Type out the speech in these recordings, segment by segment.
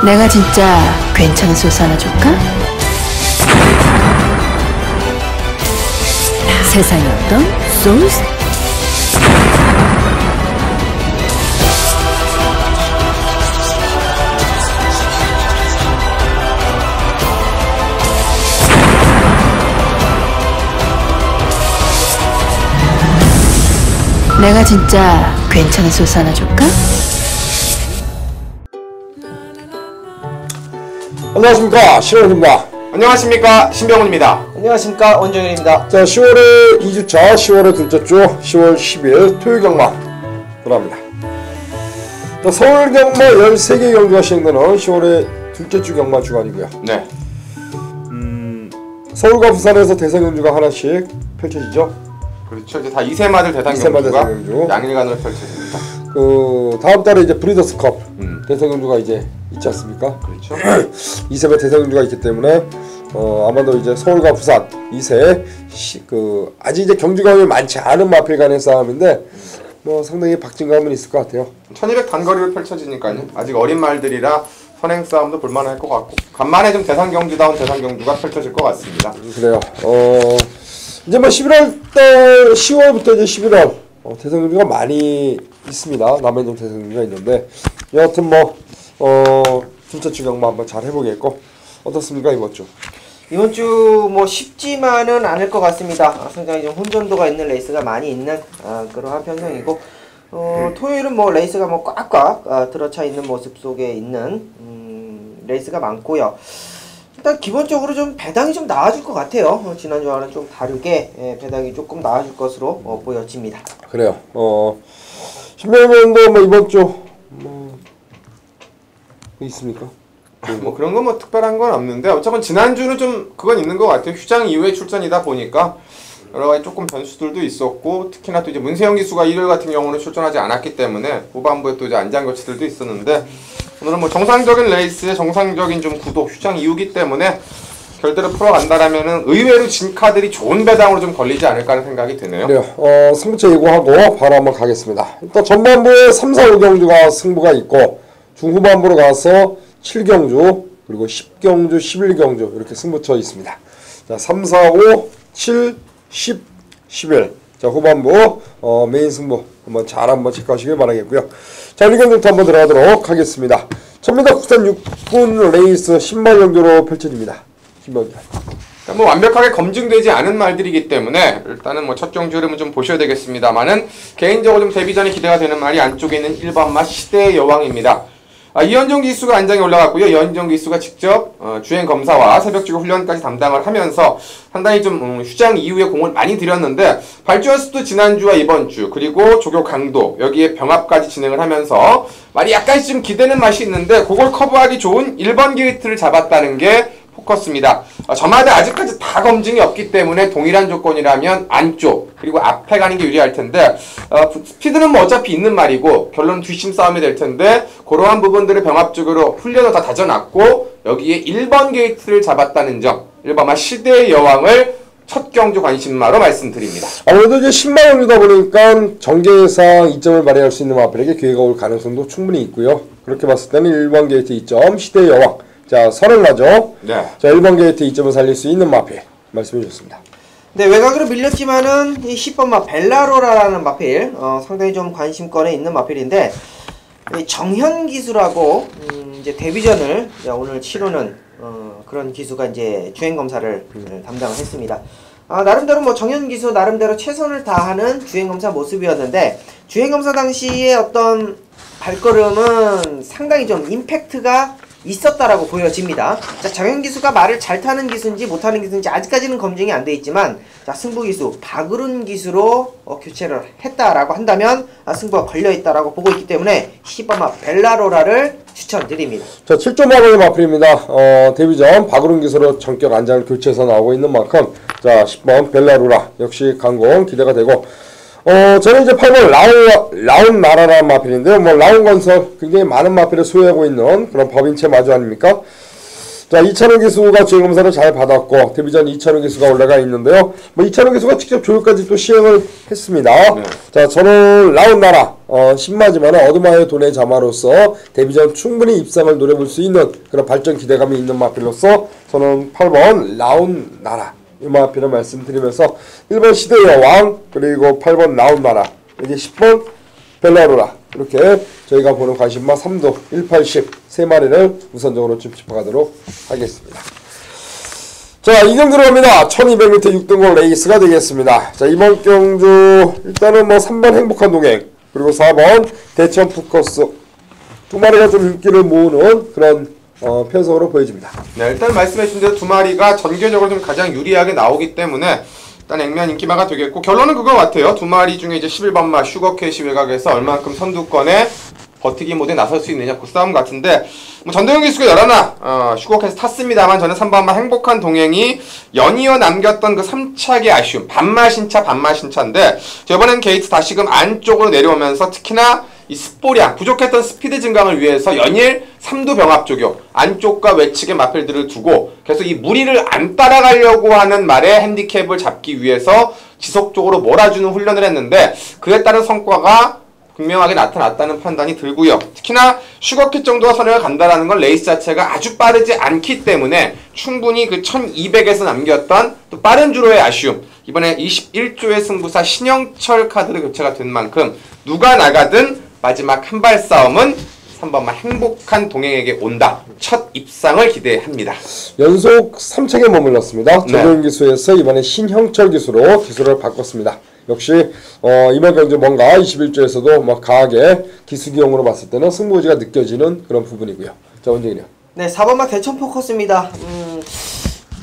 내가 진짜 괜찮은 소스 하나 줄까? 세상에 어떤 소스? 내가 진짜 괜찮은 소스 하나 줄까? 안녕하십니까, 신원입니다. 안녕하십니까, 신병훈입니다. 안녕하십니까, 원정일입니다. 자, 10월의 2주차, 10월의 둘째 주, 10월 10일 토요일 경마 들어갑니다. 자, 서울 경마 13개 경주가 시행되는 10월의 둘째 주 경마 주간이고요. 네. 서울과 부산에서 대선 경주가 하나씩 펼쳐지죠. 그렇죠. 이제 다 2세마들 대상 경주가 양일간으로 펼쳐집니다. 다음 달에 이제 브리더스컵 대선 경주가 이제 있지 않습니까? 그렇죠. 2세마 대선 경주가 있기 때문에 아마도 이제 서울과 부산 2세 아직 이제 경주감이 많지 않은 마필 간의 싸움인데 뭐 상당히 박진감은 있을 것 같아요. 1200 단거리로 펼쳐지니까요. 아직 어린 말들이라 선행 싸움도 볼만할 것 같고 간만에 좀 대상 경주다운 대상 경주가 펼쳐질 것 같습니다. 그래요. 이제 뭐 11월달 10월부터 이제 11월 대선 경주가 많이 있습니다. 남해동 대선 경주가 있는데 여하튼 뭐 둘째 주 경마 한번 잘 해보겠고 어떻습니까 이번 주? 이번 주 뭐 쉽지만은 않을 것 같습니다. 상당히 좀 혼전도가 있는 레이스가 많이 있는 그러한 편성이고 토요일은 뭐 레이스가 뭐 꽉꽉 들어차 있는 모습 속에 있는 레이스가 많고요. 일단 기본적으로 좀 배당이 좀 나아질 것 같아요. 지난주와는 좀 다르게 배당이 조금 나아질 것으로 보여집니다. 그래요. 신병현도 뭐 이번 주 뭐 있습니까? 뭐 그런 건 뭐 특별한 건 없는데 어차피 지난주는 좀 그건 있는 것 같아요. 휴장 이후에 출전이다 보니까 여러 가지 조금 변수들도 있었고 특히나 또 이제 문세영 기수가 일요일 같은 경우는 출전하지 않았기 때문에 후반부에 또 이제 안장 교체들도 있었는데 오늘은 뭐 정상적인 레이스의 정상적인 좀 구도 휴장 이후기 때문에 결대로 풀어간다라면은 의외로 진카들이 좋은 배당으로 좀 걸리지 않을까 하는 생각이 드네요. 그래요. 승부처 예고하고 바로 한번 가겠습니다. 일단 전반부에 3, 4, 5경주가 승부가 있고 중후반부로 가서 7경주 그리고 10경주, 11경주 이렇게 승부처 있습니다. 자, 3, 4, 5, 7, 10, 11. 자, 후반부 메인 승부 한번 체크하시길 바라겠고요. 자, 1경주부터 한번 들어가도록 하겠습니다. 1000m 국산 6분 레이스 10만 경주로 펼쳐집니다. 10만 경주. 뭐 완벽하게 검증되지 않은 말들이기 때문에 일단은 뭐 첫 경주 흐름은 좀 보셔야 되겠습니다만은 개인적으로 좀 데뷔전에 기대가 되는 말이 안쪽에 있는 1번마 시대의 여왕입니다. 이현정 기수가 안장에 올라갔고요. 이현정 기수가 직접 주행 검사와 새벽주교 훈련까지 담당을 하면서 상당히 좀 휴장 이후에 공을 많이 들였는데 발주 횟수도 지난주와 이번 주 그리고 조교 강도 여기에 병합까지 진행을 하면서 말이 약간씩 좀 기대는 맛이 있는데 그걸 커버하기 좋은 1번 게이트를 잡았다는 게 포커스입니다. 저마다 아직까지 다 검증이 없기 때문에 동일한 조건이라면 안쪽 그리고 앞에 가는 게 유리할 텐데 스피드는 뭐 어차피 있는 말이고 결론 뒷심 싸움이 될 텐데 그러한 부분들을 병합적으로 훈련을 다 다져놨고 여기에 1번 게이트를 잡았다는 점 1번마 시대의 여왕을 첫 경주 관심마로 말씀드립니다. 아무래도 이제 10만 원이다 보니까 정계상 이점을 발휘할 수 있는 마필에게 기회가 올 가능성도 충분히 있고요. 그렇게 봤을 때는 1번 게이트 2점 시대의 여왕 자, 선언하죠. 네. 자, 1번 게이트 2점을 살릴 수 있는 마필 말씀해 주셨습니다. 네, 외곽으로 밀렸지만은 이 10번마 벨라로라라는 마필 상당히 좀 관심권에 있는 마필인데 정현 기수라고 이제 데뷔전을 오늘 치르는 그런 기수가 이제 주행 검사를 담당을 했습니다. 나름대로 뭐 정현 기수 나름대로 최선을 다하는 주행 검사 모습이었는데 주행 검사 당시의 어떤 발걸음은 상당히 좀 임팩트가 있었다라고 보여집니다. 자, 정현 기수가 말을 잘 타는 기수인지 못하는 기수인지 아직까지는 검증이 안 돼 있지만 자, 승부 기수 박으룬 기수로 교체를 했다라고 한다면 승부가 걸려 있다라고 보고 있기 때문에 10번마 벨라로라를 추천드립니다. 자, 7.5번의 마필입니다. 데뷔전 박으룬 기수로 전격 안장을 교체해서 나오고 있는 만큼 자, 10번 벨라로라 역시 강공 기대가 되고 저는 이제 8번 라운 나라라는 마필인데요. 뭐 라운 건설 굉장히 많은 마필을 소유하고 있는 그런 법인체 마주 아닙니까? 자, 이찬호 기수가 주행검사를 잘 받았고 데뷔전 이찬호 기수가 올라가 있는데요. 뭐 이찬호 기수가 직접 조율까지 또 시행을 했습니다. 네. 자, 저는 라운나라 신마지만 어드마의 돈의 자마로서 데뷔전 충분히 입상을 노려볼 수 있는 그런 발전 기대감이 있는 마필로서 저는 8번 라운나라 이 마필을 말씀드리면서 1번 시대의 여왕 그리고 8번 라운나라 이제 10번 벨라로라 이렇게 저희가 보는 관심마 3도 180 3마리를 우선적으로 좀 짚어가도록 하겠습니다. 자, 이 경기로 갑니다. 1200m 6등골 레이스가 되겠습니다. 자, 이번 경주 일단은 뭐 3번 행복한 동행 그리고 4번 대천 푸커스 두 마리가 좀 인기를 모으는 그런 편성으로 보여집니다. 네, 일단 말씀해주신 대로 두 마리가 전개적으로 좀 가장 유리하게 나오기 때문에 일단 액면 인기마가 되겠고 결론은 그거 같아요. 두 마리 중에 이제 11번마 슈거캐시 외곽에서 얼만큼 선두권에 버티기 모드에 나설 수 있느냐 그 싸움 같은데 뭐 전도영 기수가 열하나 슈거캐시 탔습니다만 저는 3번마 행복한 동행이 연이어 남겼던 그 3착의 아쉬움 반마신차 반마신차인데 이번엔 게이트 다시금 안쪽으로 내려오면서 특히나 이 스포량, 부족했던 스피드 증강을 위해서 연일 3두 병합 조교, 안쪽과 외측의 마필들을 두고 계속 이 무리를 안 따라가려고 하는 말에 핸디캡을 잡기 위해서 지속적으로 몰아주는 훈련을 했는데 그에 따른 성과가 분명하게 나타났다는 판단이 들고요. 특히나 슈거킷 정도가 선행을 간다라는 건 레이스 자체가 아주 빠르지 않기 때문에 충분히 그 1200에서 남겼던 또 빠른 주로의 아쉬움 이번에 21조의 승부사 신영철 카드로 교체가 된 만큼 누가 나가든 마지막 한발 싸움은 3번만 행복한 동행에게 온다. 첫 입상을 기대합니다. 연속 3착에 머물렀습니다. 네. 전도영 기수에서 이번에 신형철 기수로 기수를 바꿨습니다. 역시 이번 경주 뭔가 21조에서도 뭐 강하게 기수 기용으로 봤을 때는 승부지가 느껴지는 그런 부분이고요. 자, 원정이요. 네, 4번마 대천 포커스입니다.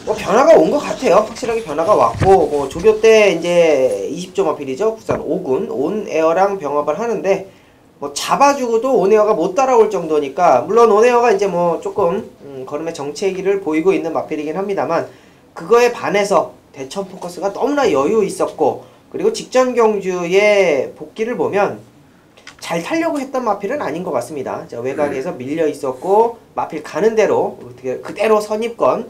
뭐 변화가 온 것 같아요. 확실하게 변화가 왔고 뭐 조교 때 이제 20조 마필이죠. 부산 5군 온에어랑 병합을 하는데 뭐 잡아주고도 온에어가 못 따라올 정도니까 물론 온에어가 이제 뭐 조금 걸음의 정체기를 보이고 있는 마필이긴 합니다만 그거에 반해서 대천 포커스가 너무나 여유 있었고 그리고 직전 경주의 복귀를 보면 잘 타려고 했던 마필은 아닌 것 같습니다. 자, 외곽에서 밀려 있었고 마필 가는 대로 그대로 선입권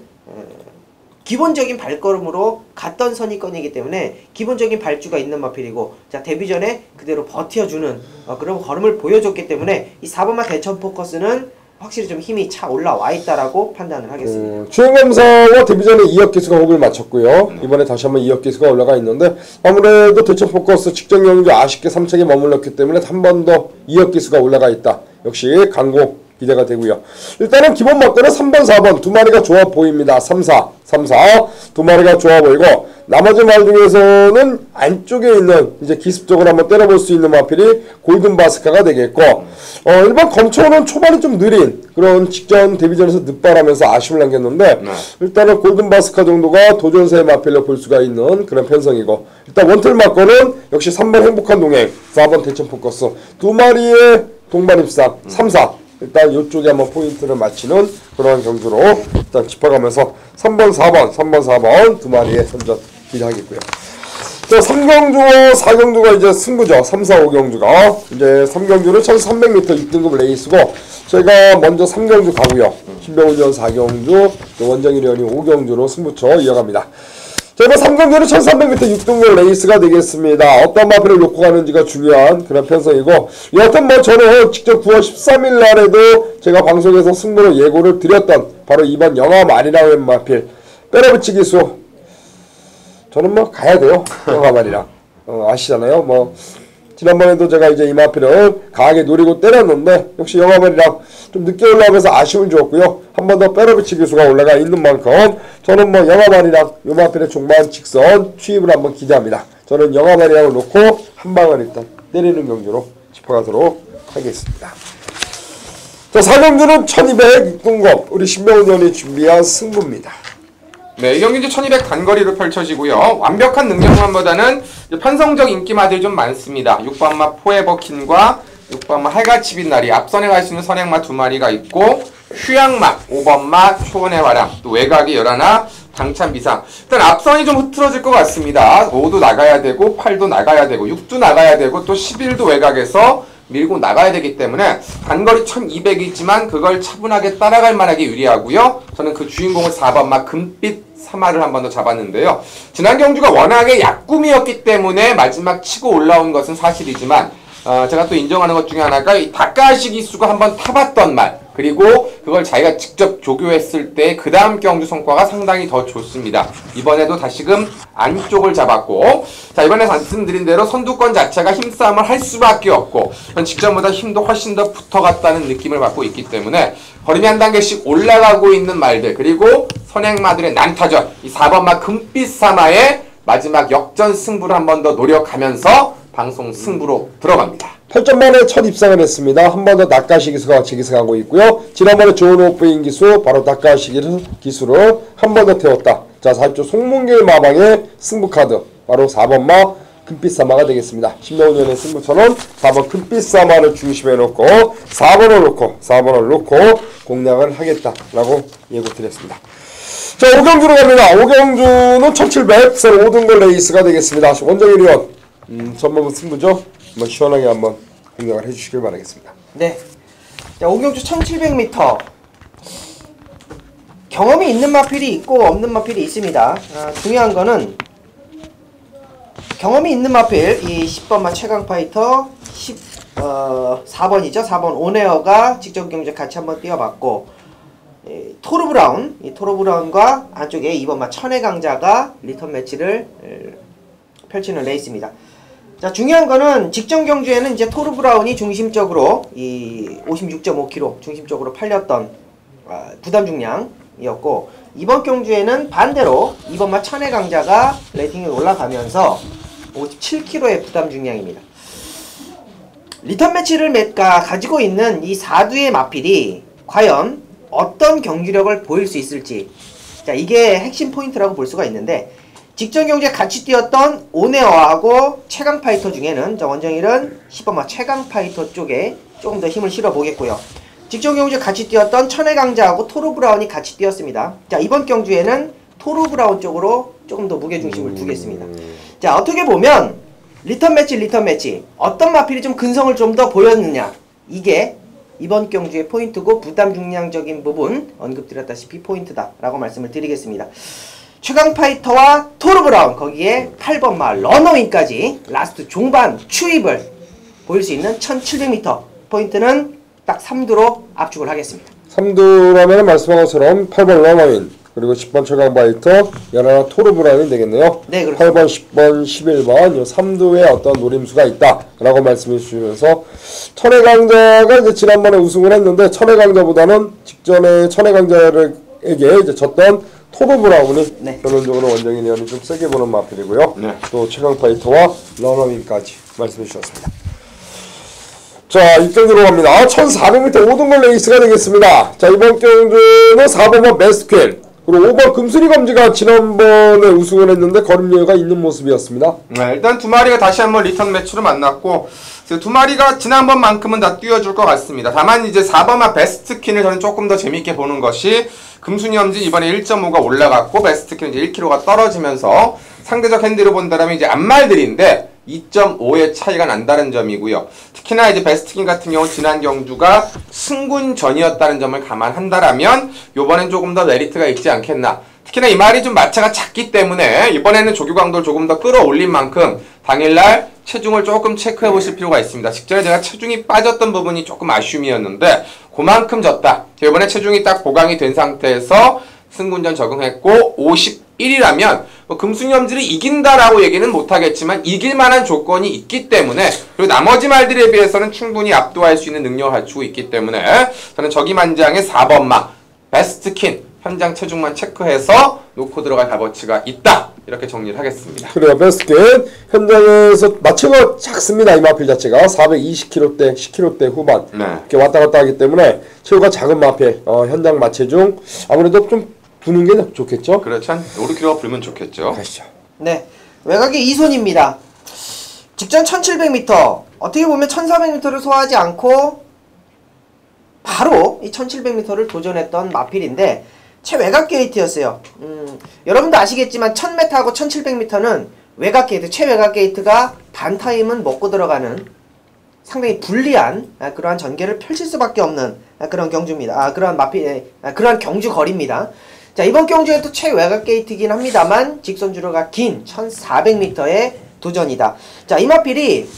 기본적인 발걸음으로 갔던 선입권이기 때문에 기본적인 발주가 있는 마필이고 자 데뷔전에 그대로 버텨주는 그런 걸음을 보여줬기 때문에 이 4번마 대천 포커스는 확실히 좀 힘이 차 올라와 있다라고 판단을 하겠습니다. 주행검사와 데뷔전에 이혁 기수가 호흡을 맞췄고요. 이번에 다시 한번 이혁 기수가 올라가 있는데 아무래도 대천 포커스 직전 경주 아쉽게 3착에 머물렀기 때문에 한 번 더 이혁 기수가 올라가 있다. 역시 강공 기대가 되고요. 일단은 기본 막대는 3번, 4번 두 마리가 좋아 보입니다. 3, 4 두 마리가 좋아 보이고 나머지 말 중에서는 안쪽에 있는 이제 기습적으로 한번 때려볼 수 있는 마필이 골든바스카가 되겠고 일반 검초는 초반이 좀 느린 그런 직전 데뷔전에서 늦발하면서 아쉬움을 남겼는데 일단은 골든바스카 정도가 도전세의 마필로 볼 수가 있는 그런 편성이고 일단 원틀 막거는 역시 3번 행복한 동행 4번 대천 포커스 두 마리의 동반 입상 3, 4 일단 이쪽에 한번 포인트를 맞추는 그런 경주로 일단 짚어가면서 3번, 4번 두 마리의 선전 기대하겠고요. 자, 3경주와 4경주가 이제 승부죠. 3, 4, 5경주가 이제 3경주는 1300m 6등급 레이스고 저희가 먼저 3경주 가고요. 신병훈전 4경주, 원정일위원이 5경주로 승부처 이어갑니다. 저희가 3경주는 1300m 6등급 레이스가 되겠습니다. 어떤 마필을 놓고 가는지가 중요한 그런 편성이고 여하튼 뭐 저는 직접 9월 13일 날에도 제가 방송에서 승부로 예고를 드렸던 바로 이번 영화 말이라는 마필 빼라붙이 기수 저는 뭐 가야 돼요. 영화 말이랑 아시잖아요. 뭐 지난번에도 제가 이제 이 마필을 강하게 노리고 때렸는데 역시 영화만이랑 좀 늦게 올라오면서 아쉬움을 주었고요. 한 번 더 빼러비치 기수가 올라가 있는 만큼 저는 뭐 영화만이랑 이 마필의 종반 직선 취입을 한번 기대합니다. 저는 영화만이랑을 놓고 한 방을 일단 때리는 경주로 짚어가도록 하겠습니다. 자, 4경주는 1200 우리 신병훈 의원이 준비한 승부입니다. 네, 이 경기 이제 1200 단거리로 펼쳐지고요. 완벽한 능력만보다는 편성적 인기마들이 좀 많습니다. 6번마 포에버킨과 6번마 해같이 빛나리 앞선에 갈 수 있는 선행마 두 마리가 있고 휴양마 5번마 초원의 화랑 또 외곽이 11 당찬 비상. 일단 앞선이 좀 흐트러질 것 같습니다. 5도 나가야 되고 8도 나가야 되고 6도 나가야 되고 또 11도 외곽에서 밀고 나가야 되기 때문에 단거리 1200이지만 그걸 차분하게 따라갈 만하게 유리하고요. 저는 그 주인공을 4번마 금빛 사마를 한 번 더 잡았는데요. 지난 경주가 워낙에 약꿈이었기 때문에 마지막 치고 올라온 것은 사실이지만 제가 또 인정하는 것 중에 하나가 이 다카시 기수가 한번 타봤던 말, 그리고 그걸 자기가 직접 조교했을 때 그 다음 경주 성과가 상당히 더 좋습니다. 이번에도 다시금 안쪽을 잡았고, 자, 이번에 말씀드린 대로 선두권 자체가 힘싸움을 할 수밖에 없고 전 직전보다 힘도 훨씬 더 붙어갔다는 느낌을 받고 있기 때문에 걸음이 한 단계씩 올라가고 있는 말들, 그리고 선행마들의 난타전, 이 4번마 금빛사마의 마지막 역전 승부를 한 번 더 노력하면서 방송 승부로 들어갑니다. 8점 만에 첫 입상을 했습니다. 한 번 더 다카시 기수가 재기승하고 있고요. 지난번에 좋은 오프인 기수, 바로 다카시 기수를 한 번 더 태웠다. 자, 4조 송문길 마방의 승부카드, 바로 4번마 금빛사마가 되겠습니다. 16년의 승부처럼 4번 금빛사마를 중심에 놓고 4번을 놓고 공략을 하겠다라고 예고 드렸습니다. 자, 5경주로 갑니다. 5경주는 1700 새로 5등급 레이스가 되겠습니다. 원정일 위원, 전반부 승부죠? 한번 시원하게 한번 공략을 해주시길 바라겠습니다. 네. 자, 5경주 1700m. 경험이 있는 마필이 있고 없는 마필이 있습니다. 중요한 거는 경험이 있는 마필, 이 10번마 최강파이터 4번이죠. 4번 오네어가 직접 경주에 같이 한번 뛰어봤고, 토르 브라운, 이 토르 브라운과 안쪽에 2번마 천의 강자가 리턴 매치를 펼치는 레이스입니다. 자, 중요한 거는 직전 경주에는 이제 토르 브라운이 중심적으로 이 56.5kg 중심적으로 팔렸던 부담 중량이었고, 이번 경주에는 반대로 2번마 천의 강자가 레이팅이 올라가면서 57kg의 부담 중량입니다. 리턴 매치를 가지고 있는 이 4두의 마필이 과연 어떤 경주력을 보일 수 있을지, 자, 이게 핵심 포인트라고 볼 수가 있는데, 직전 경주에 같이 뛰었던 오네어하고 최강파이터 중에는 원정일은 10번마 최강파이터 쪽에 조금 더 힘을 실어 보겠고요. 직전 경주에 같이 뛰었던 천의 강자하고 토르 브라운이 같이 뛰었습니다. 자, 이번 경주에는 토르 브라운 쪽으로 조금 더 무게중심을 두겠습니다. 자, 어떻게 보면 리턴 매치 어떤 마필이 좀 근성을 좀 더 보였느냐, 이게 이번 경주의 포인트고 부담 중량적인 부분 언급드렸다시피 포인트다라고 말씀을 드리겠습니다. 최강파이터와 토르 브라운, 거기에 8번마 러너윈까지 라스트 종반 추입을 보일 수 있는 1700m 포인트는 딱 3두로 압축을 하겠습니다. 3두라면 말씀한 것처럼 8번 러너윈, 그리고 10번 최강파이터, 11번 토르 브라운이 되겠네요. 네, 그렇습니다. 8번, 10번, 11번 이 3두에 어떤 노림수가 있다라고 말씀해 주시면서, 천의 강자가 이제 지난번에 우승을 했는데 천의 강자보다는 직전에 천의 강자에게 이제 졌던 토르 브라운이 결론적으로 원정인 의원이 좀 세게 보는 마필이고요. 또 최강파이터와 러너윈까지 말씀해 주셨습니다. 자, 1경주로 갑니다. 1400m 5등급 레이스가 되겠습니다. 자, 이번 경주는 4번마 메스퀘, 그리고 5번 금순이 검지가 지난번에 우승을 했는데 걸음 여유가 있는 모습이었습니다. 네, 일단 두 마리가 다시 한번 리턴 매치로 만났고, 두 마리가 지난번만큼은 다 뛰어줄 것 같습니다. 다만 이제 4번마 베스트킨을 저는 조금 더 재밌게 보는 것이, 금순이 검지 이번에 1.5가 올라갔고 베스트킨 이제 1kg가 떨어지면서 상대적 핸디로 본다면 이제 앞말들인데 2.5의 차이가 난다는 점이고요. 특히나 이제 베스트킨 같은 경우 지난 경주가 승군전이었다는 점을 감안한다라면 요번엔 조금 더 메리트가 있지 않겠나. 특히나 이 말이 좀 마차가 작기 때문에 이번에는 조교 강도를 조금 더 끌어올린 만큼 당일날 체중을 조금 체크해 보실 필요가 있습니다. 직전에 제가 체중이 빠졌던 부분이 조금 아쉬움이었는데 그만큼 졌다. 이번에 체중이 딱 보강이 된 상태에서 승군전 적응했고 51이라면 금순염지를 이긴다라고 얘기는 못하겠지만 이길 만한 조건이 있기 때문에, 그리고 나머지 말들에 비해서는 충분히 압도할 수 있는 능력을 갖추고 있기 때문에 저는 저기만장의 4번마 베스트킨 현장 체중만 체크해서 놓고 들어갈 값어치가 있다, 이렇게 정리를 하겠습니다. 그래요. 베스트킨 현장에서 마체가 작습니다. 이 마필 자체가 420kg대 10kg대 후반 이렇게 왔다 갔다 하기 때문에 체구가 작은 마필, 현장 마체중 아무래도 좀 두는 게 좋겠죠? 그렇죠. 한 5kg가 불면 좋겠죠. 가시죠. 네, 외곽의 이손입니다. 직전 1700m, 어떻게 보면 1400m를 소화하지 않고 바로 이 1700m를 도전했던 마필인데 최외곽 게이트였어요. 여러분도 아시겠지만 1000m하고 1700m는 외곽 게이트, 최외곽 게이트가 반타임은 먹고 들어가는 상당히 불리한 그러한 전개를 펼칠 수밖에 없는 그런 경주입니다. 그런 그러한 경주 거리입니다. 자, 이번 경주에 또 최외곽 게이트이긴 합니다만 직선주로가 긴 1400m의 도전이다. 자, 이 마필이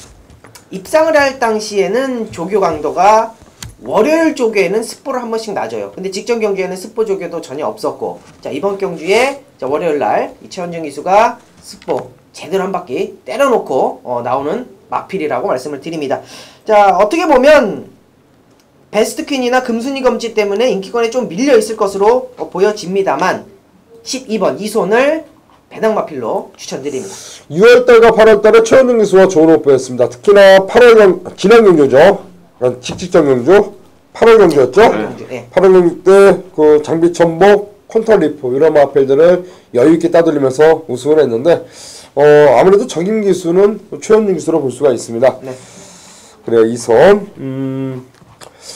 입상을 할 당시에는 조교 강도가 월요일 조교에는 스포를 한 번씩 놔줘요. 근데 직전 경주에는 스포 조교도 전혀 없었고, 자, 이번 경주에 월요일 날 이 최원정 기수가 스포 제대로 한 바퀴 때려놓고 나오는 마필이라고 말씀을 드립니다. 자, 어떻게 보면 베스트 퀸이나 금순위 검지 때문에 인기권에 좀 밀려 있을 것으로 보여집니다만 12번 이손을 배당 마필로 추천드립니다. 6월달과 8월달에 최원중 기수와 좋은 호흡보였습니다. 특히나 8월 지난 경주죠. 직직전 경주 8월 경주였죠. 네. 8월 경주 때 그 장비 첨복, 콘터리프 이런 마필들을 여유있게 따돌리면서 우승을 했는데 아무래도 적임 기수는 최원중 기수로 볼 수가 있습니다. 네. 그래요. 이선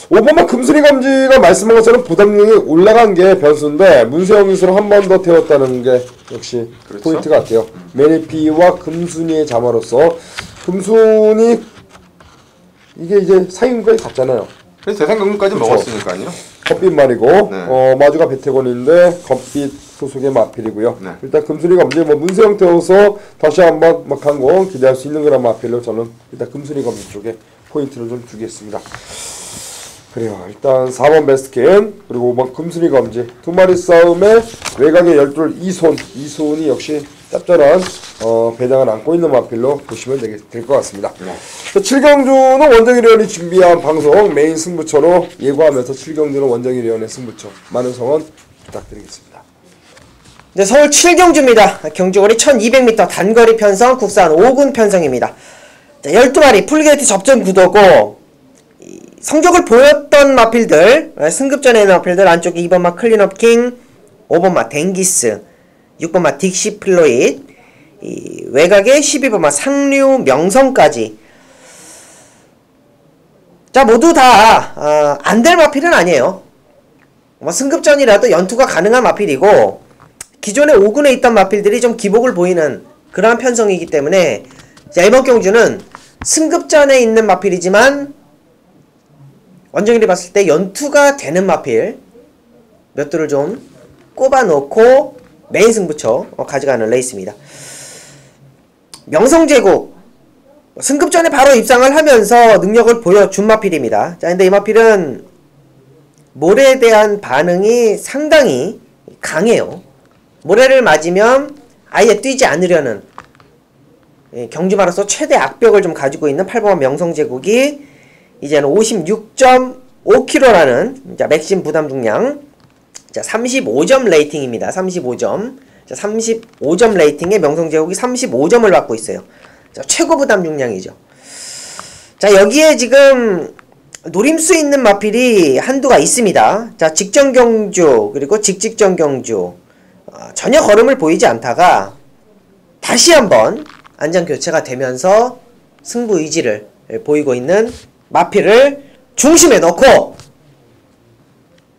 5번만 금순위 검지가 말씀한 것처럼 부담력이 올라간 게 변수인데 문세영 기수를 한 번 더 태웠다는 게 역시 그렇죠. 포인트 같아요. 매니피와 금순위의 자마로서 금순위 이게 이제 상위권까지 갔잖아요. 그래서 대상경주까지 먹었으니까요. 겉빛 말이고 네. 마주가 배태권인데 겉빛 소속의 마필이고요. 네. 일단 금순위 검지 문세영 태워서 다시 한번 막 한 거 기대할 수 있는 그런 마필로 저는 일단 금순위 검지 쪽에 포인트를 좀 주겠습니다. 그래요. 일단 4번 베스트캔 그리고 5번 금순위 검지 두 마리 싸움에 외곽의 12를 이손이 역시 짭짤한 배당을 안고 있는 마필로 보시면 될 것 같습니다. 네. 7경주는 원정일위원이 준비한 방송 메인 승부처로 예고하면서 7경주는 원정일위원의 승부처 많은 성원 부탁드리겠습니다. 네, 서울 7경주입니다. 경주거리 1200m 단거리 편성 국산 5군 편성입니다. 자, 12마리 풀게이트 접전 구도고 성적을 보였던 마필들 승급전에 있는 마필들 안쪽에 2번마 클린업킹 5번마 댕기스 6번마 딕시플로잇 외곽에 12번마 상류 명성까지 자 모두 다 안될 마필은 아니에요. 승급전이라도 연투가 가능한 마필이고 기존의 5군에 있던 마필들이 좀 기복을 보이는 그러한 편성이기 때문에 자, 이번 경주는 승급전에 있는 마필이지만 원정일이 봤을 때 연투가 되는 마필 몇 두를 좀 꼽아놓고 메인 승부처 가져가는 레이스입니다. 명성제국 승급전에 바로 입상을 하면서 능력을 보여준 마필입니다. 자, 근데 이 마필은 모래에 대한 반응이 상당히 강해요. 모래를 맞으면 아예 뛰지 않으려는 경주마로서 최대 악벽을 좀 가지고 있는 8번 명성제국이 이제는 56.5kg라는 맥심 부담 중량 35점 레이팅입니다. 35점. 35점 레이팅에 명성제국이 35점을 받고 있어요. 최고 부담 중량이죠. 자, 여기에 지금 노림수 있는 마필이 한두가 있습니다. 자, 직전 경주 그리고 직직전 경주 전혀 걸음을 보이지 않다가 다시 한번 안전 교체가 되면서 승부 의지를 보이고 있는 마필을 중심에 넣고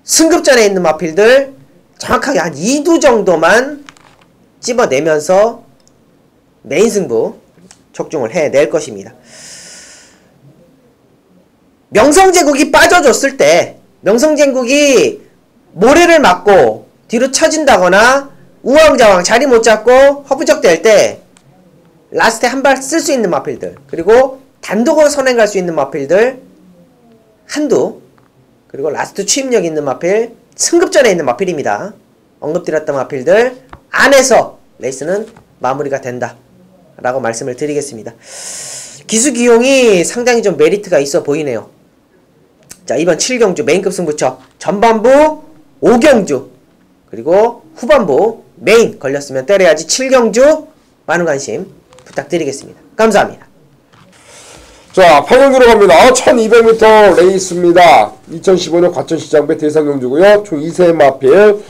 승급전에 있는 마필들 정확하게 한 2두 정도만 찝어내면서 메인 승부 적중을 해낼 것입니다. 명성제국이 빠져줬을 때 명성제국이 모래를 맞고 뒤로 처진다거나 우왕좌왕 자리 못 잡고 허부적될 때 라스트에 한 발 쓸 수 있는 마필들 그리고 단독으로 선행 갈 수 있는 마필들 한두 그리고 라스트 추임력 있는 마필 승급전에 있는 마필입니다. 언급드렸던 마필들 안에서 레이스는 마무리가 된다 라고 말씀을 드리겠습니다. 기수 기용이 상당히 좀 메리트가 있어 보이네요. 자, 이번 7경주 메인급 승부처 전반부 5경주 그리고 후반부 메인 걸렸으면 때려야지 7경주 많은 관심 부탁드리겠습니다. 감사합니다. 자, 8경주로 갑니다. 1200m 레이스입니다. 2015년 과천시장배 대상경주고요. 총 2세 마필.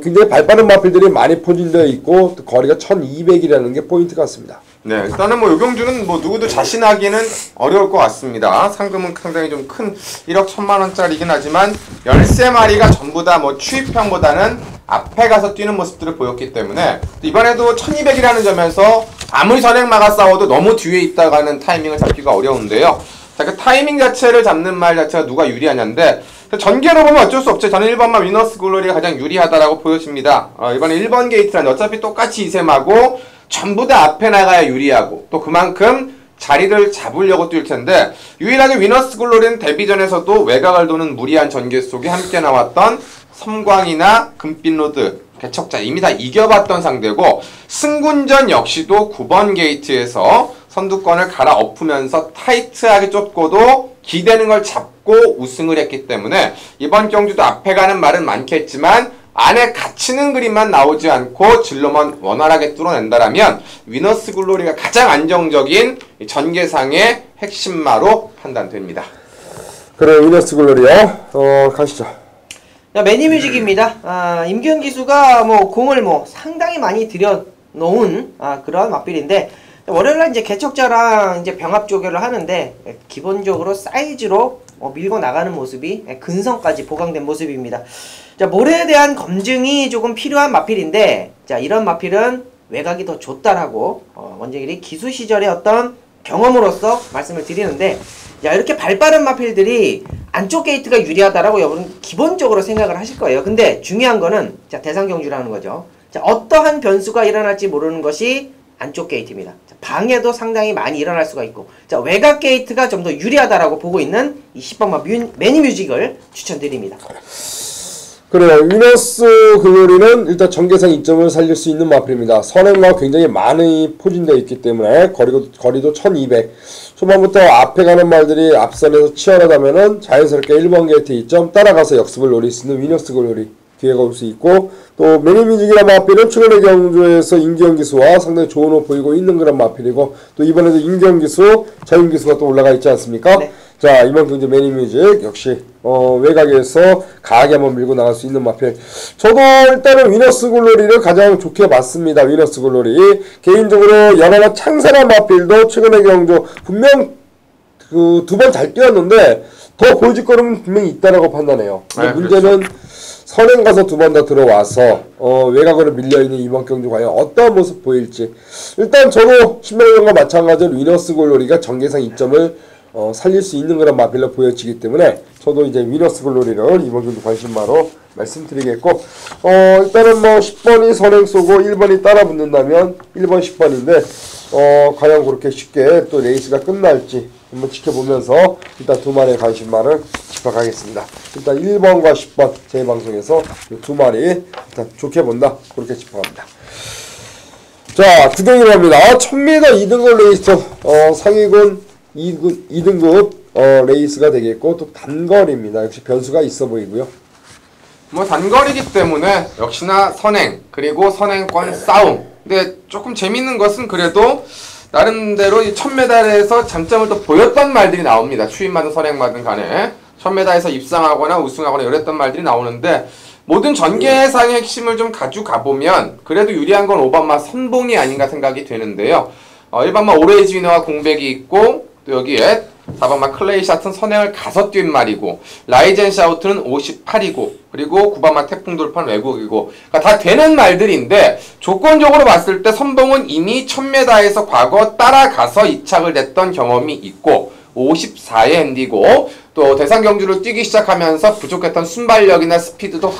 굉장히 발빠른 마필들이 많이 포진되어 있고 거리가 1200이라는 게 포인트 같습니다. 네, 일단은 요 경주는 누구도 자신하기는 어려울 것 같습니다. 상금은 상당히 좀 큰 1억 1000만원짜리긴 하지만 13마리가 전부 다 추입형보다는 앞에 가서 뛰는 모습들을 보였기 때문에 이번에도 1200이라는 점에서 아무리 선행마가 싸워도 너무 뒤에 있다가는 타이밍을 잡기가 어려운데요. 자, 그 타이밍 자체를 잡는 말 자체가 누가 유리하냐인데 전개로 보면 어쩔 수 없죠. 저는 1번만 위너스 글로리가 가장 유리하다라고 보여집니다. 이번에 1번 게이트란 어차피 똑같이 2셈하고 전부 다 앞에 나가야 유리하고 또 그만큼 자리를 잡으려고 뛸 텐데 유일하게 위너스 글로리는 데뷔전에서도 외곽을 도는 무리한 전개 속에 함께 나왔던 섬광이나 금빛로드 개척자 이미 다 이겨봤던 상대고 승군전 역시도 9번 게이트에서 선두권을 갈아엎으면서 타이트하게 쫓고도 기대는 걸 잡고 우승을 했기 때문에 이번 경주도 앞에 가는 말은 많겠지만 안에 갇히는 그림만 나오지 않고 진로만 원활하게 뚫어낸다라면 위너스 글로리가 가장 안정적인 전개상의 핵심마로 판단됩니다. 그래 위너스 글로리요. 가시죠. 매니뮤직입니다. 임기현 기수가 뭐 공을 뭐 상당히 많이 들여놓은 그런 막빌인데 월요일날 이제 개척자랑 이제 병합 조결을 하는데 기본적으로 사이즈로 밀고 나가는 모습이 근성까지 보강된 모습입니다. 자, 모래에 대한 검증이 조금 필요한 마필인데 자, 이런 마필은 외곽이 더 좋다라고 원재길이 기수 시절의 어떤 경험으로서 말씀을 드리는데 자, 이렇게 발빠른 마필들이 안쪽 게이트가 유리하다라고 여러분 기본적으로 생각을 하실 거예요. 근데 중요한 거는 자, 대상경주라는 거죠. 자, 어떠한 변수가 일어날지 모르는 것이 안쪽 게이트입니다. 자, 방해도 상당히 많이 일어날 수가 있고 자, 외곽 게이트가 좀 더 유리하다라고 보고 있는 이 10번마 매니뮤직을 추천드립니다. 그래요. 위너스 글로리는 일단 전개상 이점을 살릴 수 있는 마필입니다. 선행과 굉장히 많이 포진되어 있기 때문에 거리도 1200. 초반부터 앞에 가는 말들이 앞선에서 치열하다면은 자연스럽게 1번 게이트 이점 따라가서 역습을 노릴 수 있는 위너스 글로리 기회가 올 수 있고 또 매니뮤직이라는 마필은 최근의 경주에서 임기현 기수와 상당히 좋은 호흡 보이고 있는 그런 마필이고 또 이번에도 임기현 기수, 자윤 기수가 또 올라가 있지 않습니까? 네. 자 이번 경주 매니뮤직 역시 외곽에서 강하게 한번 밀고 나갈 수 있는 마필. 저도 일단은 위너스 글로리를 가장 좋게 봤습니다. 위너스 글로리 개인적으로 연하나 창세란 마필도 최근의 경주 분명 그 2번 잘 뛰었는데 더 보여줄 분명히 있다라고 판단해요. 네, 문제는 그렇죠. 선행 가서 2번 다 들어와서 외곽으로 밀려있는 이번 경주 과연 어떤 모습 보일지. 일단 저도 신명현과 마찬가지로 위너스 글로리가 전개상 이점을 살릴 수 있는 그런 마필로 보여지기 때문에 저도 이제 위너스 글로리를 이번 경주 관심마로 말씀드리겠고 일단은 뭐 10번이 선행 쏘고 1번이 따라 붙는다면 1번 10번인데 과연 그렇게 쉽게 또 레이스가 끝날지 한번 지켜보면서 일단 두 마리의 관심만을 짚어가겠습니다. 일단 1번과 10번 제 방송에서 두 마리 일단 좋게 본다 그렇게 짚어갑니다. 자 구경이라 합니다. 1000m 2등급 레이스 상위군 2등급 레이스가 되겠고 또 단거리입니다. 역시 변수가 있어 보이고요. 뭐 단거리기 때문에 역시나 선행 그리고 선행권 싸움. 근데 조금 재밌는 것은 그래도 나름대로 1000m에서 장점을 또 보였던 말들이 나옵니다. 추임마든 선행마든 간에 1000m에서 입상하거나 우승하거나 이랬던 말들이 나오는데 모든 전개상의 핵심을 좀 가지고 가보면 그래도 유리한 건 5번마 선봉이 아닌가 생각이 되는데요. 1번마 오레이지 위너와 공백이 있고 또 여기에 4번마 클레이 샷은 선행을 가서 뛴 말이고 라이젠 샤우트는 58이고 그리고 9번마 태풍 돌파는 외국이고 그러니까 다 되는 말들인데 조건적으로 봤을 때 선봉은 이미 1000m에서 과거 따라가서 이착을 냈던 경험이 있고 54의 핸디고 또 대상 경주를 뛰기 시작하면서 부족했던 순발력이나 스피드도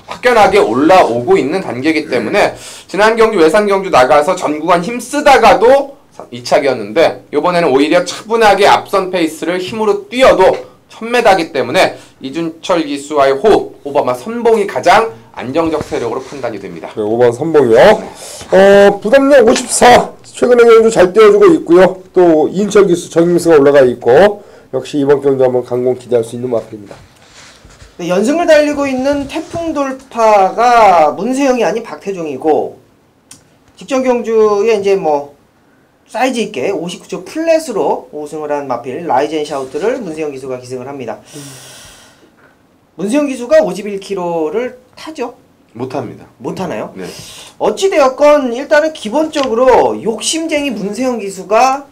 확연하게 올라오고 있는 단계이기 때문에 지난 경주 외상 경주 나가서 전 구간 힘쓰다가도 2착이었는데 이번에는 오히려 차분하게 앞선 페이스를 힘으로 뛰어도 1000m이기 때문에 이준철 기수와의 호흡 5번마 선봉이 가장 안정적 세력으로 판단이 됩니다. 네, 5번 선봉이요. 부담력 54 최근에 경주 잘 뛰어주고 있고요. 또 이인철 기수, 정임수가 올라가 있고 역시 이번 경주 한번 강공 기대할 수 있는 마필입니다. 네, 연승을 달리고 있는 태풍 돌파가 문세영이 아닌 박태종이고 직전 경주에 이제 뭐 사이즈 있게 59초 플랫으로 우승을 한 마필 라이젠 샤우트를 문세영 기수가 기승을 합니다. 문세영 기수가 51km를 타죠? 못합니다. 못하나요? 네. 어찌되었건 일단은 기본적으로 욕심쟁이 문세영 기수가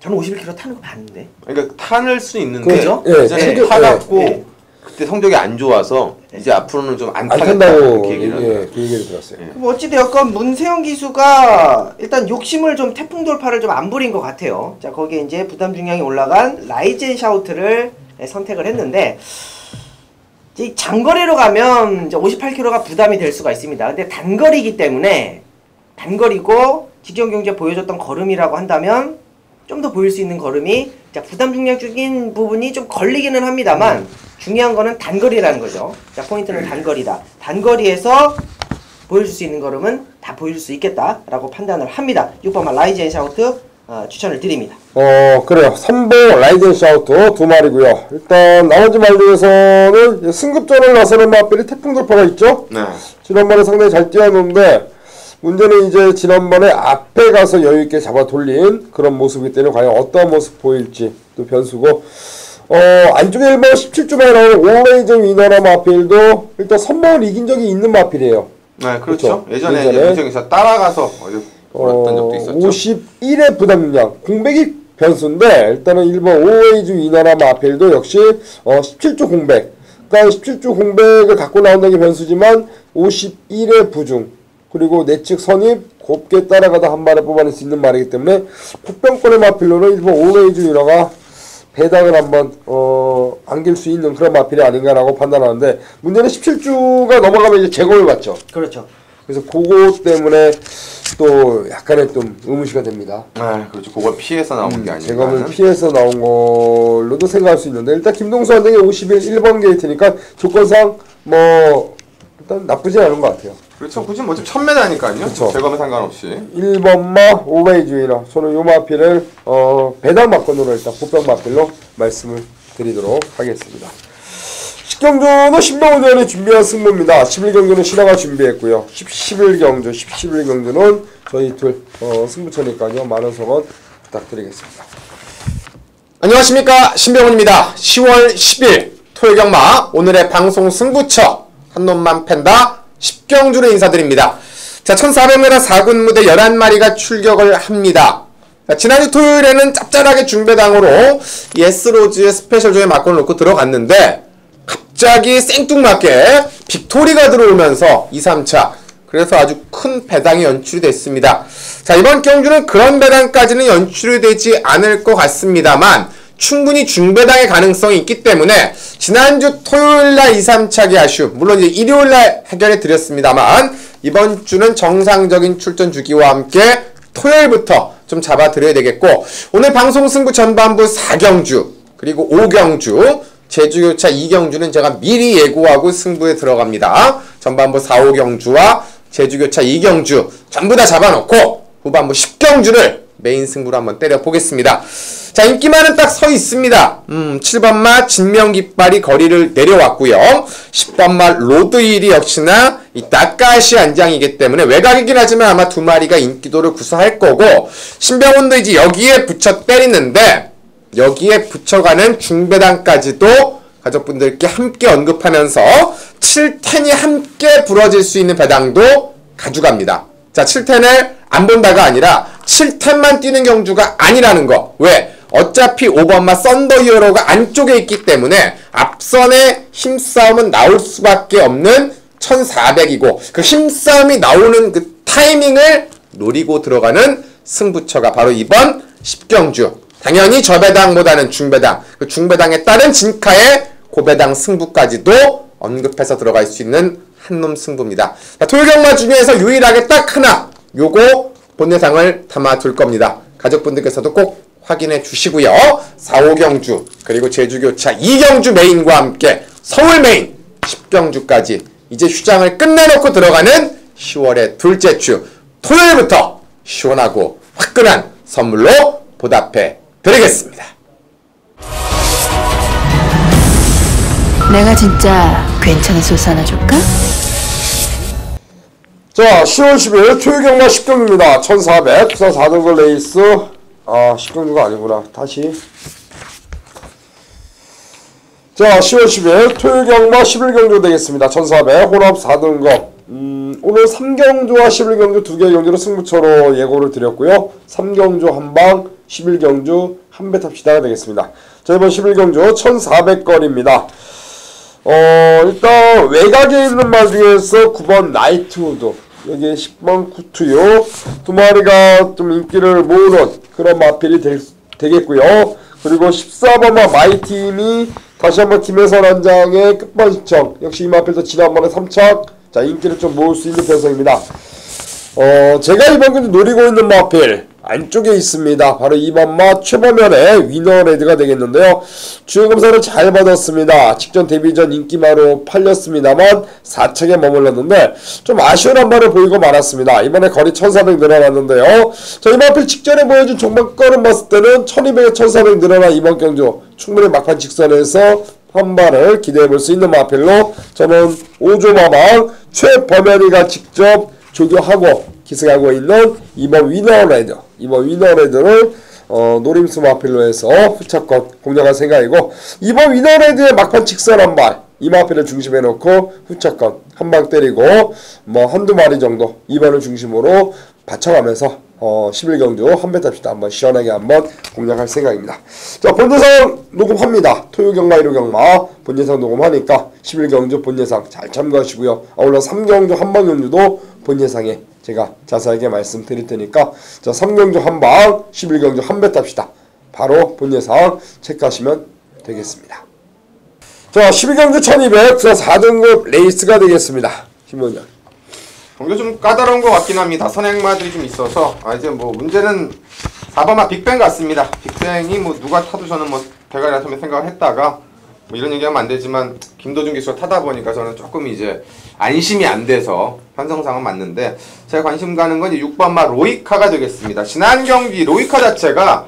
저는 51km 타는 거 봤는데. 그러니까 타낼 수 있는데 그렇죠? 이제 타갖고 그때 성적이 안 좋아서 이제 앞으로는 좀 안 타겠다고 탄다고 그 얘기를 그 얘기를 들었어요. 뭐 어찌되었건 문세영 기수가 일단 욕심을 좀 태풍 돌파를 좀 안 부린 것 같아요. 자, 거기에 이제 부담 중량이 올라간 라이젠 샤우트를 선택을 했는데, 이 장거리로 가면 이제 58km가 부담이 될 수가 있습니다. 근데 단거리이기 때문에, 단거리고 직전 경기에 보여줬던 걸음이라고 한다면 좀 더 보일 수 있는 걸음이, 자, 부담 중량적인 부분이 좀 걸리기는 합니다만 중요한 거는 단거리라는 거죠. 자, 포인트는 단거리다. 단거리에서 보여줄 수 있는 걸음은 다 보여줄 수 있겠다라고 판단을 합니다. 6번만 라이젠 샤우트 추천을 드립니다. 그래요. 3번 라이젠 샤우트 두 마리고요. 일단 나머지 말 중에서는 승급전을 나서는 마필이 태풍 돌파가 있죠. 네. 지난번에 상당히 잘 뛰어nos는데 문제는 이제 지난번에 앞에 가서 여유있게 잡아 돌린 그런 모습이기 때문에 과연 어떤 모습 보일지 또 변수고, 안쪽에 1번 17주만에 나오는 오레이즈 위너나 마필도 일단 선봉을 이긴 적이 있는 마필이에요. 네, 그렇죠. 그렇죠. 예전에 문세영에서 따라가서 어제 올랐던 적도 있었죠. 51의 부담 중량 공백이 변수인데 일단은 1번 오레이즈 위너나 마필도 역시 17주 공백, 그러니까 17주 공백을 갖고 나온다는 게 변수지만 51의 부중 그리고 내측 선입 곱게 따라가다 한 발에 뽑아낼 수 있는 말이기 때문에 폭병권의 마필로는 일본 오레이즈 위너가 배당을 한번 안길 수 있는 그런 마필이 아닌가라고 판단하는데, 문제는 17주가 넘어가면 이제 제거를 받죠. 그렇죠. 그래서 그거 때문에 또 약간의 좀 의문시가 됩니다. 네, 그렇죠. 그걸 피해서 나온 게 아닌가. 제거를 피해서 나온 걸로도 생각할 수 있는데, 일단 김동수 한등이 51 1번 게이트니까 조건상 뭐 일단 나쁘진 않은 것 같아요. 그렇죠. 굳이 뭐 1000m니까요. 그렇죠. 제거면 상관없이. 1번마 오레이즈 위너, 저는 요 마필을 배당 마건으로 일단 보병 마필로 말씀을 드리도록 하겠습니다. 10경주는 신병훈 의원이 준비한 승부입니다. 11경주는 신하가 준비했고요. 11경주는 저희 둘 승부처니까요. 많은 성원 부탁드리겠습니다. 안녕하십니까, 신병훈입니다. 10월 10일 토요경마 오늘의 방송 승부처 한놈만 팬다 10경주로 인사드립니다. 자, 1400m 4군 무대 11마리가 출격을 합니다. 자, 지난주 토요일에는 짭짤하게 중배당으로 예스로즈의 스페셜조에 막건을 놓고 들어갔는데 갑자기 생뚱맞게 빅토리가 들어오면서 2, 3차, 그래서 아주 큰 배당이 연출이 됐습니다. 자, 이번 경주는 그런 배당까지는 연출이 되지 않을 것 같습니다만 충분히 중배당의 가능성이 있기 때문에 지난주 토요일날 2, 3차기 아쉬움, 물론 이제 일요일날 해결해 드렸습니다만 이번 주는 정상적인 출전 주기와 함께 토요일부터 좀 잡아드려야 되겠고, 오늘 방송 승부 전반부 4경주 그리고 5경주 제주교차 2경주는 제가 미리 예고하고 승부에 들어갑니다. 전반부 4, 5경주와 제주교차 2경주 전부 다 잡아놓고 후반부 10경주를 메인 승부로 한번 때려보겠습니다. 자, 인기만은 딱 서 있습니다. 7번마 진명깃발이 거리를 내려왔고요. 10번마 로드힐이 역시나 이 나카시 안장이기 때문에 외곽이긴 하지만 아마 두 마리가 인기도를 구사할 거고, 신병훈도 이제 여기에 붙여 때리는데 여기에 붙여가는 중배당까지도 가족분들께 함께 언급하면서 7텐이 함께 부러질 수 있는 배당도 가져갑니다. 자, 7텐을 안 본다가 아니라 7텐만 뛰는 경주가 아니라는 거. 왜? 어차피 5번마 썬더 히어로가 안쪽에 있기 때문에 앞선의 힘싸움은 나올 수밖에 없는 1400이고 그 힘싸움이 나오는 그 타이밍을 노리고 들어가는 승부처가 바로 이번 10경주. 당연히 저배당보다는 중배당, 그 중배당에 따른 진카의 고배당 승부까지도 언급해서 들어갈 수 있는 한놈 승부입니다. 토요경마 중에서 유일하게 딱 하나 요거 본예상을 담아둘 겁니다. 가족분들께서도 꼭 확인해 주시고요. 4, 5경주 그리고 제주교차 2경주 메인과 함께 서울 메인 10경주까지 이제 휴장을 끝내놓고 들어가는 10월의 둘째 주 토요일부터 시원하고 화끈한 선물로 보답해 드리겠습니다. 내가 진짜 괜찮은 소스 하나 줄까? 자, 10월 10일 토요경마 10경주입니다. 1400 부산 4등급 레이스. 10경주가 아니구나. 다시. 자, 10월 10일 토요경마 11경주 되겠습니다. 1400 혼합 4등급. 오늘 3경주와 11경주 두 개의 경주로 승부처로 예고를 드렸고요. 3경주 한방, 11경주 한배 탑시다가 되겠습니다. 자, 이번 11경주 1400거리입니다. 일단 외곽에 있는 말 중에서 9번 나이트우드, 여기에 10번 쿠투요, 두 마리가 좀 인기를 모으는 그런 마필이 되겠고요. 그리고 14번마 마이팀이 다시 한번 김혜선 한장의 끝번 시청, 역시 이 마필도 지난번에 3착, 자, 인기를 좀 모을 수 있는 편성입니다. 제가 이번 경기 노리고 있는 마필 안쪽에 있습니다. 바로 2번마 최범현의 위너레드가 되겠는데요. 주요검사를 잘 받았습니다. 직전 데뷔전 인기마로 팔렸습니다만 4착에 머물렀는데 좀 아쉬운 한 발을 보이고 말았습니다. 이번에 거리 1400 늘어났는데요. 자, 이 마필 직전에 보여준 종목거를 봤을 때는 1200에 1400 늘어난 이번 경주 충분히 막판 직선에서 한 발을 기대해볼 수 있는 마필로 저는 5조 마방 최범현이가 직접 조교하고 기승하고 있는 이번 위너레드를 노림수 마필로 해서 후차권 공략할 생각이고, 이번 위너레드의 막판 직선 한 발, 이 마필을 중심에 놓고 후차권 한 방 때리고 뭐 한두 마리 정도 2번을 중심으로 받쳐가면서 11경주 한 배 탑시다 한번 시원하게 한번 공략할 생각입니다. 자, 본예상 녹음합니다. 토요경마 1호경마 본예상 녹음하니까 11경주 본예상 잘 참고하시고요. 아울러 3경주 한방경주도 본예상에 제가 자세하게 말씀드릴 테니까, 자, 3경주 한방 11경주 한 배 탑시다. 바로 본예상 체크하시면 되겠습니다. 자, 12경주 1200 4등급 레이스가 되겠습니다. 김원장. 경기가 좀 까다로운 것 같긴 합니다. 선행마들이 좀 있어서 이제 뭐 문제는 4번마 빅뱅 같습니다. 빅뱅이 뭐 누가 타도 저는 뭐 대가리 나서면 생각을 했다가 뭐 이런 얘기하면 안 되지만 김도준 기수가 타다 보니까 저는 조금 이제 안심이 안 돼서 편성상은 맞는데, 제가 관심 가는 건 6번마 로이카가 되겠습니다. 지난 경기 로이카 자체가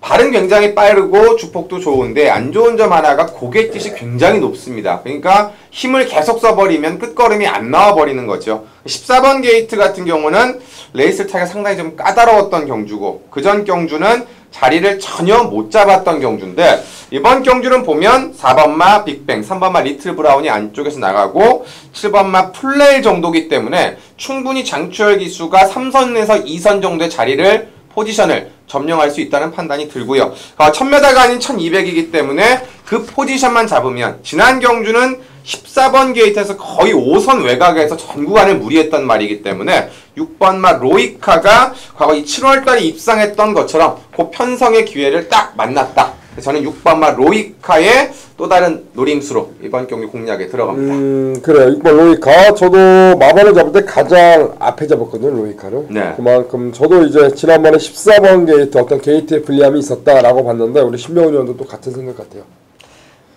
발은 굉장히 빠르고 주폭도 좋은데 안 좋은 점 하나가 고갯짓이 굉장히 높습니다. 그러니까 힘을 계속 써버리면 끝걸음이 안 나와버리는 거죠. 14번 게이트 같은 경우는 레이스 타기가 상당히 좀 까다로웠던 경주고, 그전 경주는 자리를 전혀 못 잡았던 경주인데, 이번 경주는 보면 4번마 빅뱅, 3번마 리틀 브라운이 안쪽에서 나가고 7번마 플레일 정도기 때문에 충분히 장추열 기수가 3선에서 2선 정도의 자리를 포지션을 점령할 수 있다는 판단이 들고요. 1000m가 아닌 1200이기 때문에 그 포지션만 잡으면, 지난 경주는 14번 게이트에서 거의 5선 외곽에서 전 구간을 무리했던 말이기 때문에 6번마 로이카가 과거 이 7월달에 입상했던 것처럼 그 편성의 기회를 딱 만났다. 저는 6번마 로이카의 또 다른 노림수로 이번 경기 공략에 들어갑니다. 그래요. 6번 로이카. 저도 마반을 잡을 때 가장 앞에 잡았거든요, 로이카를. 네. 그만큼 저도 이제 지난번에 14번 게이트 어떤 게이트에 불리함이 있었다라고 봤는데, 우리 신명훈 의원도 또 같은 생각 같아요.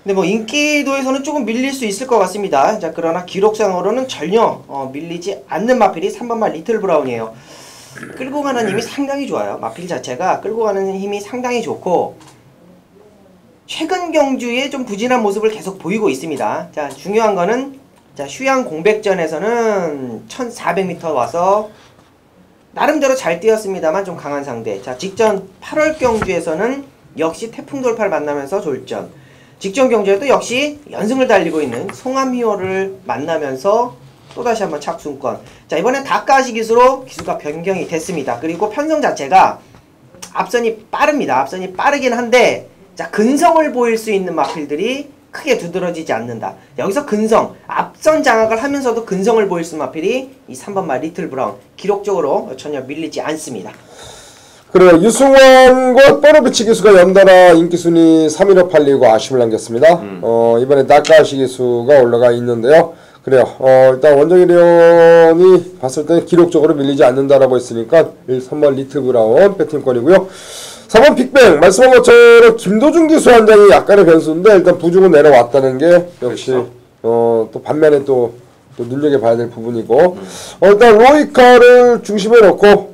근데 뭐 인기도에서는 조금 밀릴 수 있을 것 같습니다. 자, 그러나 기록상으로는 전혀 밀리지 않는 마필이 3번마 리틀 브라운이에요. 끌고 가는 힘이 상당히 좋아요. 마필 자체가 끌고 가는 힘이 상당히 좋고, 최근 경주에 좀 부진한 모습을 계속 보이고 있습니다. 자, 중요한 거는, 자, 휴양 공백전에서는 1400m 와서 나름대로 잘 뛰었습니다만 좀 강한 상대. 자, 직전 8월 경주에서는 역시 태풍 돌파를 만나면서 졸전. 직전 경주에도 역시 연승을 달리고 있는 송암희호를 만나면서 또다시 한번 착순권. 자, 이번엔 다까시 기수로 기수가 변경이 됐습니다. 그리고 편성 자체가 앞선이 빠릅니다. 앞선이 빠르긴 한데, 자, 근성을 보일 수 있는 마필들이 크게 두드러지지 않는다. 여기서 근성, 앞선 장악을 하면서도 근성을 보일 수 있는 마필이 이 3번마 리틀 브라운. 기록적으로 전혀 밀리지 않습니다. 그래요. 유승원과 뽀로비치 기수가 연달아 인기순위 3위로 팔리고 아쉬움을 남겼습니다. 이번에 나카시 기수가 올라가 있는데요. 그래요. 일단 원정일 의원이 봤을 때 기록적으로 밀리지 않는다라고 했으니까 3번 리틀 브라운 배팅권이고요. 4번 빅뱅, 말씀한 것처럼 김도준 기수 한 장이 약간의 변수인데 일단 부중은 내려왔다는 게 역시 그렇죠. 또 반면에 또 눈여겨봐야 될 부분이고, 일단 로이카를 중심에 놓고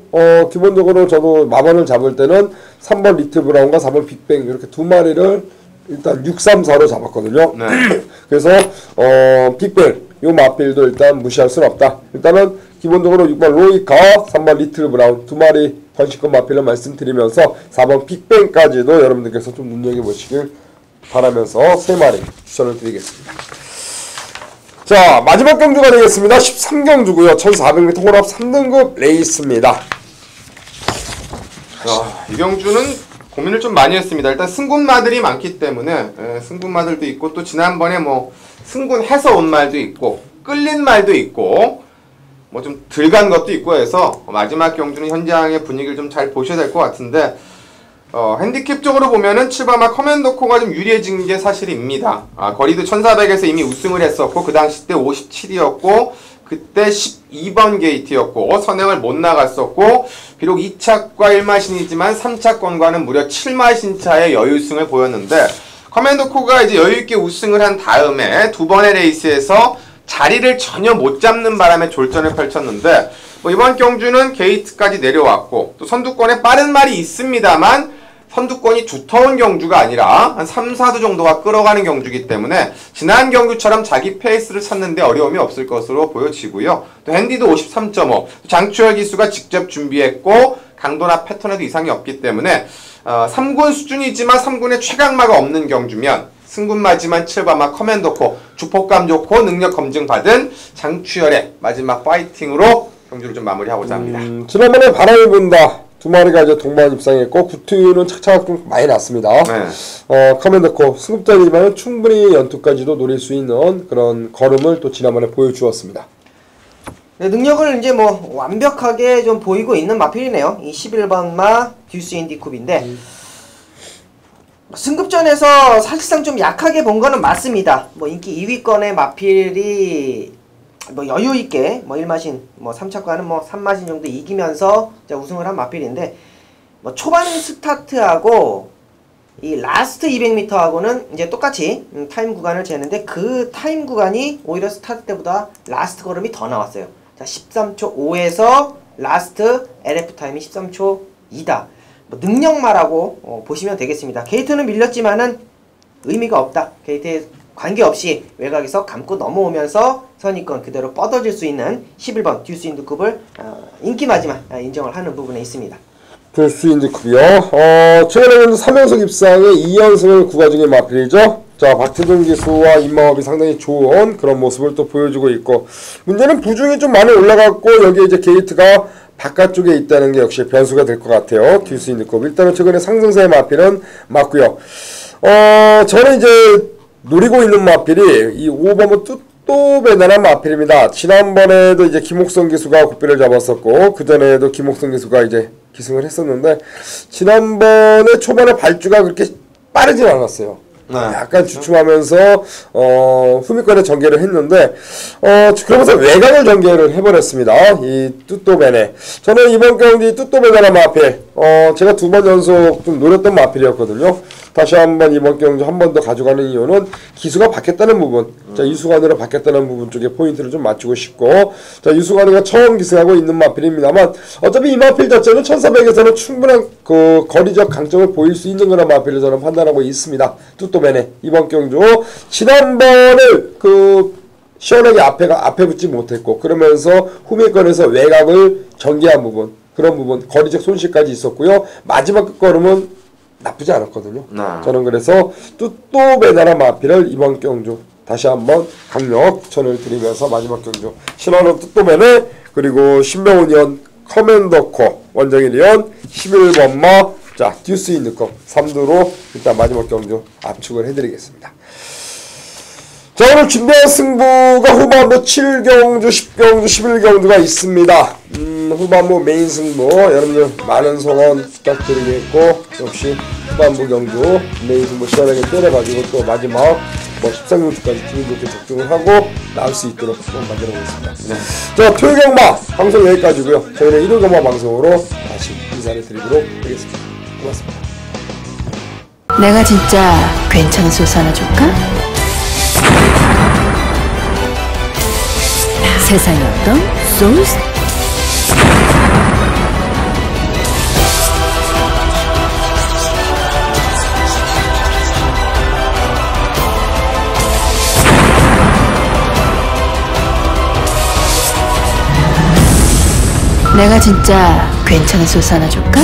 기본적으로 저도 마번을 잡을 때는 3번 리틀 브라운과 4번 빅뱅 이렇게 두 마리를 일단 6-3-4로 잡았거든요. 네. 그래서 빅뱅 요 마필도 일단 무시할 수는 없다. 일단은 기본적으로 6번 로이카, 3번 리틀 브라운 두 마리 번식권 마필을 말씀드리면서 4번 빅뱅까지도 여러분들께서 좀 눈여겨보시길 바라면서 세 마리 추천을 드리겠습니다. 자, 마지막 경주가 되겠습니다. 13경주고요. 1400m 혼합 3등급 레이스입니다. 이 경주는 고민을 좀 많이 했습니다. 일단 승군마들이 많기 때문에 승군마들도 있고, 또 지난번에 뭐 승군해서 온 말도 있고 끌린 말도 있고 뭐 좀 덜 간 것도 있고 해서 마지막 경주는 현장의 분위기를 좀 잘 보셔야 될 것 같은데 핸디캡적으로 보면은 7번마 커맨더코가 좀 유리해진 게 사실입니다. 거리도 1400에서 이미 우승을 했었고 그 당시 때 57이었고 그때 12번 게이트였고 선행을 못 나갔었고 비록 2차과 1마신이지만 3차권과는 무려 7마신 차의 여유승을 보였는데 커맨더코가 이제 여유있게 우승을 한 다음에 두 번의 레이스에서 자리를 전혀 못 잡는 바람에 졸전을 펼쳤는데 뭐 이번 경주는 게이트까지 내려왔고 또 선두권에 빠른 말이 있습니다만 선두권이 두터운 경주가 아니라 한 3, 4두 정도가 끌어가는 경주이기 때문에 지난 경주처럼 자기 페이스를 찾는데 어려움이 없을 것으로 보여지고요. 또 핸디도 53.5, 장추열 기수가 직접 준비했고 강도나 패턴에도 이상이 없기 때문에 3군 수준이지만 3군에 최강마가 없는 경주면 승군마지만 7번마 커맨더코 주폭감 좋고 능력 검증받은 장추열의 마지막 파이팅으로 경주를 좀 마무리하고자 합니다. 지난번에 바람이 분다 두 마리가 이제 동반 입상했고 구투는 착착 좀 많이 났습니다. 네. 커맨더코 승급전이지만 충분히 연투까지도 노릴 수 있는 그런 걸음을 또 지난번에 보여주었습니다. 네, 능력을 이제 뭐 완벽하게 좀 보이고 있는 마필이네요. 이 11번마 듀스 인디쿱인데 승급전에서 사실상 좀 약하게 본 거는 맞습니다. 뭐 인기 2위권의 마필이 뭐 여유있게 뭐 1마신 뭐 3차과는 뭐 3마신 정도 이기면서 우승을 한 마필인데 뭐 초반 스타트하고 이 라스트 200m하고는 이제 똑같이 타임 구간을 재는데 그 타임 구간이 오히려 스타트 때보다 라스트 걸음이 더 나왔어요. 자 13초 5에서 라스트 LF 타임이 13초 2다. 뭐 능력마라고 보시면 되겠습니다. 게이트는 밀렸지만은 의미가 없다. 게이트에 관계없이 외곽에서 감고 넘어오면서 선입권 그대로 뻗어질 수 있는 11번 듀스 인디쿱을 인기마지만 인정을 하는 부분에 있습니다. 듀스 인디쿱이요. 최근에는 3연속 입상에 2연승을 구가 중인 마필이죠. 자, 박태동 기수와 입마업이 상당히 좋은 그런 모습을 또 보여주고 있고 문제는 부중이 좀 많이 올라갔고 여기에 이제 게이트가 바깥쪽에 있다는 게 역시 변수가 될 것 같아요. 듀스 인디쿱. 일단은 최근에 상승세의 마필은 맞고요. 저는 이제 노리고 있는 마필이 이 5번은 뚜또배나란 마필입니다. 지난번에도 이제 김옥성 기수가 고비를 잡았었고 그 전에도 김옥성 기수가 이제 기승을 했었는데 지난번에 초반에 발주가 그렇게 빠르진 않았어요. 약간 주춤하면서 후미권에 전개를 했는데 그러면서 외곽을 전개를 해버렸습니다. 이 뚜또벤에 저는 이번 경기 뚜또벤이라는 마필 제가 2번 연속 좀 노렸던 마필이었거든요. 다시 한번 이번 경기 한 번 더 가져가는 이유는 기수가 바뀌었다는 부분, 자 유수관으로 바뀌었다는 부분 쪽에 포인트를 좀 맞추고 싶고, 자 유수관이가 처음 기승하고 있는 마필입니다만 어차피 이 마필 자체는 1400에서는 충분한 그 거리적 강점을 보일 수 있는 그런 마필을 저는 판단하고 있습니다. 뚜또벤에 이번 경주 지난번에 그 시원하게 앞에 붙지 못했고 그러면서 후미권에서 외곽을 전개한 부분, 그런 부분 거리적 손실까지 있었고요. 마지막 끝걸음은 나쁘지 않았거든요. 저는 그래서 뚜또배나라 마필을 이번 경주 다시 한번 강력 추천을 드리면서 마지막 경주 신원은 뚜또배네 그리고 신명훈이원 커맨더코 원정일이원 11번마 자 듀스 인디쿱 3두로 일단 마지막 경주 압축을 해드리겠습니다. 자 오늘 준비한 승부가 후반부 7경주, 10경주, 11경주가 있습니다. 후반부 메인 승부 여러분들 많은 성원 부탁드리겠고 역시 후반부 경주 메인 승부 시원하게 때려가지고 또 마지막 뭐 13경주까지 기분 좋게 적중을 하고 나올 수 있도록 만들어 보겠습니다. 네. 자 토요경마 방송 여기까지고요. 저희는 일요경마 방송으로 다시 인사를 드리도록 하겠습니다. 고맙습니다. 내가 진짜 괜찮은 소스 하나 줄까? 세상에 어떤 소스? 내가 진짜 괜찮은 소스 하나 줄까?